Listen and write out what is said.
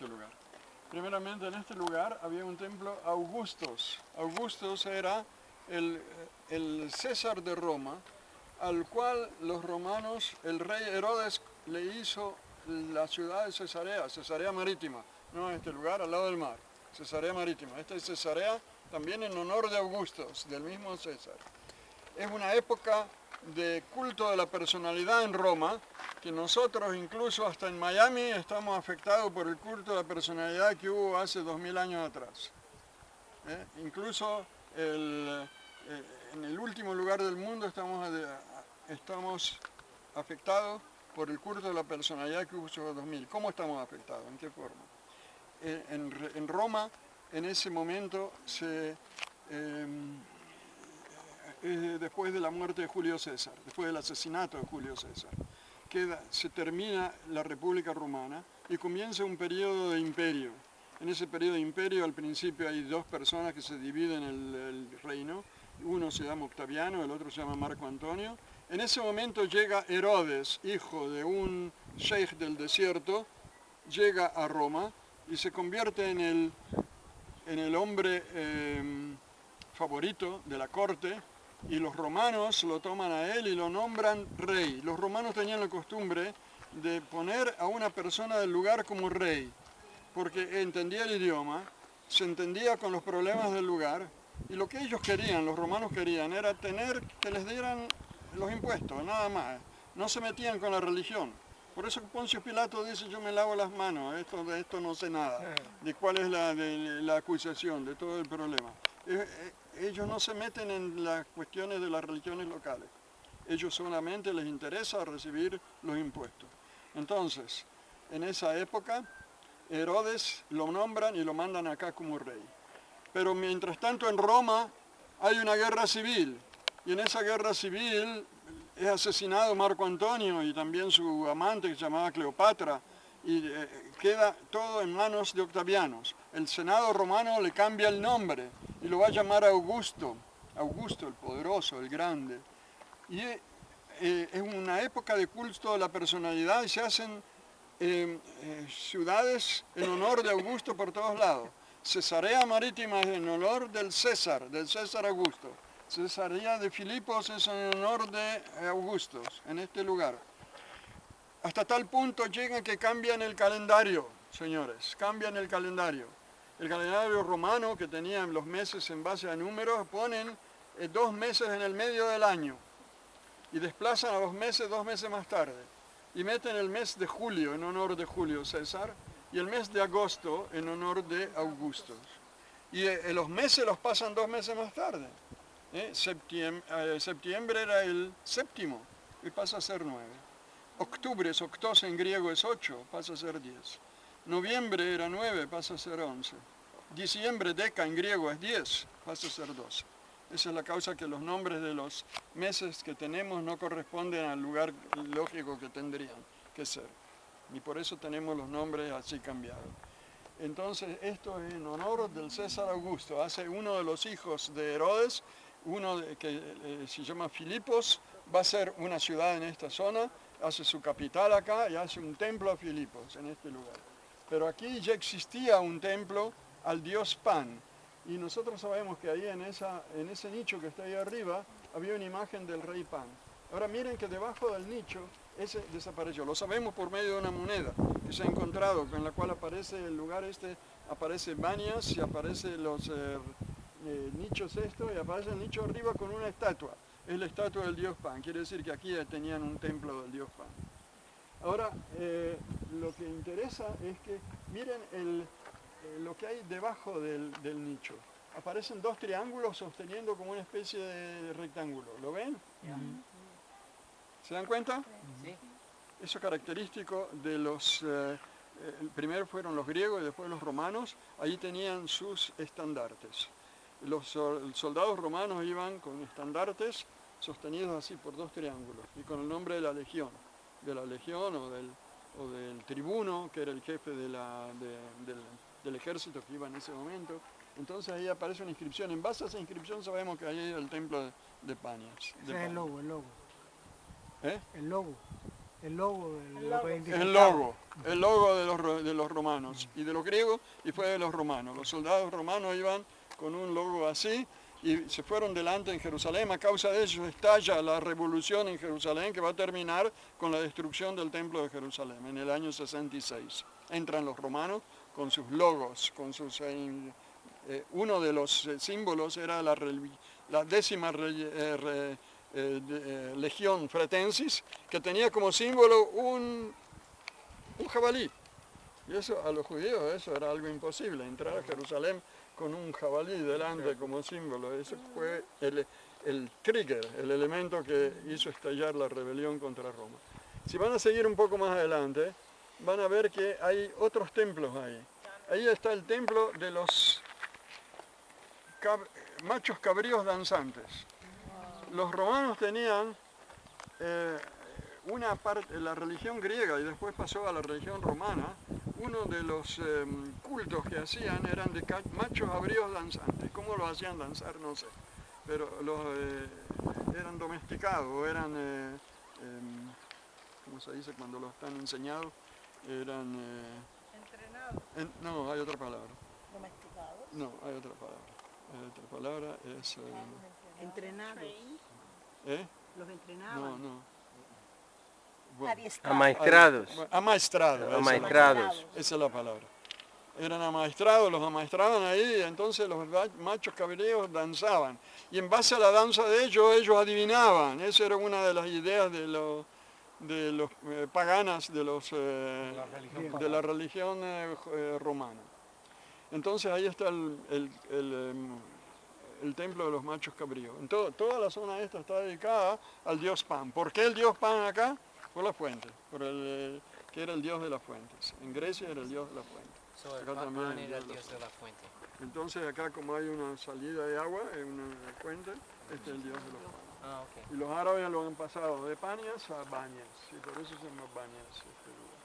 este lugar. Primeramente en este lugar había un templo Augustus. Augustus era el César de Roma, al cual los romanos, el rey Herodes le hizo la ciudad de Cesarea, Cesarea Marítima, no este lugar al lado del mar, Cesarea Marítima. Esta es Cesarea también en honor de Augustus, del mismo César. Es una época de culto de la personalidad en Roma, que nosotros incluso hasta en Miami estamos afectados por el culto de la personalidad que hubo hace 2000 años atrás. Incluso en el último lugar del mundo estamos afectados por el culto de la personalidad que hubo hace 2000. ¿Cómo estamos afectados? ¿En qué forma? En Roma, en ese momento, después de la muerte de Julio César, después del asesinato de Julio César, se termina la República Romana y comienza un periodo de imperio. En ese periodo de imperio al principio hay dos personas que se dividen el reino, uno se llama Octaviano, el otro se llama Marco Antonio. En ese momento llega Herodes, hijo de un sheikh del desierto, llega a Roma y se convierte en el hombre favorito de la corte, y los romanos lo toman a él y lo nombran rey. Los romanos tenían la costumbre de poner a una persona del lugar como rey, porque entendía el idioma, se entendía con los problemas del lugar, y lo que ellos querían, los romanos querían, era tener que les dieran los impuestos, nada más. No se metían con la religión. Por eso Poncio Pilato dice: yo me lavo las manos, de esto no sé nada, de cuál es la acusación, de todo el problema. Ellos no se meten en las cuestiones de las religiones locales. Ellos solamente les interesa recibir los impuestos. Entonces, en esa época, Herodes lo nombran y lo mandan acá como rey. Pero mientras tanto en Roma hay una guerra civil, y en esa guerra civil es asesinado Marco Antonio y también su amante, que se llamaba Cleopatra, y queda todo en manos de Octavianos. El Senado romano le cambia el nombre y lo va a llamar Augusto, Augusto el poderoso, el grande. Y es una época de culto de la personalidad y se hacen ciudades en honor de Augusto por todos lados. Cesarea Marítima es en honor del César Augusto. Cesarea de Filipos es en honor de Augustus, en este lugar. Hasta tal punto llegan que cambian el calendario, señores, cambian el calendario. El calendario romano, que tenía los meses en base a números, ponen 2 meses en el medio del año y desplazan a los meses 2 meses más tarde. Y meten el mes de julio en honor de Julio César y el mes de agosto en honor de Augusto. Y los meses los pasan 2 meses más tarde. Septiembre era el séptimo y pasa a ser 9. Octubre, octos en griego es 8, pasa a ser 10. Noviembre era 9, pasa a ser 11. Diciembre, deca en griego es 10, pasa a ser 12. Esa es la causa que los nombres de los meses que tenemos no corresponden al lugar lógico que tendrían que ser. Y por eso tenemos los nombres así cambiados. Entonces, esto es en honor del César Augusto. Hace uno de los hijos de Herodes, uno que se llama Filipos, va a ser una ciudad en esta zona, hace su capital acá y hace un templo a Filipos en este lugar. Pero aquí ya existía un templo al dios Pan. Y nosotros sabemos que ahí en ese nicho que está ahí arriba había una imagen del rey Pan. Ahora miren que debajo del nicho ese desapareció. Lo sabemos por medio de una moneda que se ha encontrado, con la cual aparece el lugar aparece Banias y aparece los nichos y aparece el nicho arriba con una estatua. Es la estatua del dios Pan. Quiere decir que aquí tenían un templo del dios Pan. Ahora, lo que interesa es que miren lo que hay debajo del nicho. Aparecen 2 triángulos sosteniendo como una especie de rectángulo. ¿Lo ven? ¿Se dan cuenta? Sí. Eso es característico de los... primero fueron los griegos y después los romanos. Ahí tenían sus estandartes. Los soldados romanos iban con estandartes sostenidos así por 2 triángulos y con el nombre de la legión o del tribuno, que era el jefe del ejército que iba en ese momento. Entonces ahí aparece una inscripción. En base a esa inscripción sabemos que ahí es el templo de Panias. Ese es el logo. ¿Eh? El logo. El logo, el logo de los romanos y de los griegos y fue de los romanos. Los soldados romanos iban con un logo así y se fueron delante en Jerusalén. A causa de eso estalla la revolución en Jerusalén que va a terminar con la destrucción del templo de Jerusalén en el año 66. Entran los romanos con sus logos, con sus... uno de los símbolos era la 10ª legión fretensis, que tenía como símbolo un jabalí. Y eso a los judíos eso era algo imposible, entrar a Jerusalén con un jabalí delante como símbolo. Eso fue el trigger, el elemento que hizo estallar la rebelión contra Roma. Si van a seguir un poco más adelante, van a ver que hay otros templos ahí. Ahí está el templo de los machos cabríos danzantes. Los romanos tenían una parte, la religión griega y después pasó a la religión romana, uno de los cultos que hacían eran de machos cabríos danzantes. ¿Cómo lo hacían danzar? No sé. Pero eran domesticados, eran, ¿cómo se dice cuando los están enseñados? Eran... ¿Entrenados? No, hay otra palabra. ¿Domesticados? No, hay otra palabra. Otra palabra es... ¿Entrenados? ¿Eh? ¿Los entrenaban? No, no. Bueno, Amaestrados. amaestrados. Amaestrados. Esa es la palabra. Eran amaestrados, los amaestraban ahí, y entonces los machos cabríos danzaban. Y en base a la danza de ellos adivinaban. Esa era una de las ideas de los paganas de la religión romana. Entonces ahí está el templo de los machos cabríos. Toda la zona esta está dedicada al dios Pan. ¿Por qué el dios Pan acá? Por la fuente, que era el dios de las fuentes. En Grecia era el dios de las fuentes. Acá también era el dios de la fuente. Entonces acá como hay una salida de agua, una fuente, este es el dios de los panes. Ah, ok. Y los árabes lo han pasado de Panias a Banias, y por eso se llama Banias este lugar.